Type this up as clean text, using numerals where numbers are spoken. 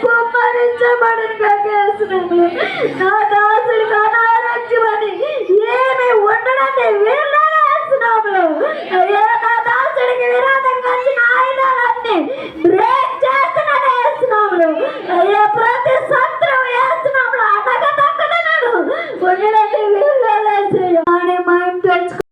కుమ్మరించబడిన కేసులు నా దాసుడికి అనారోగ్యమని ఏమి ఉండడానికి వీళ్ళేస్తున్నాము. అయ్యా నా దాసుడికి విరోధంగా వచ్చిన ఆయుధాలన్నీ బ్రేక్ చేస్తున్నాను వేస్తున్నాము. అయ్యా ప్రతి శత్రువు వేస్తున్నాము అనగదక్కడన్నాడు ఉండడానికి వీళ్ళేసి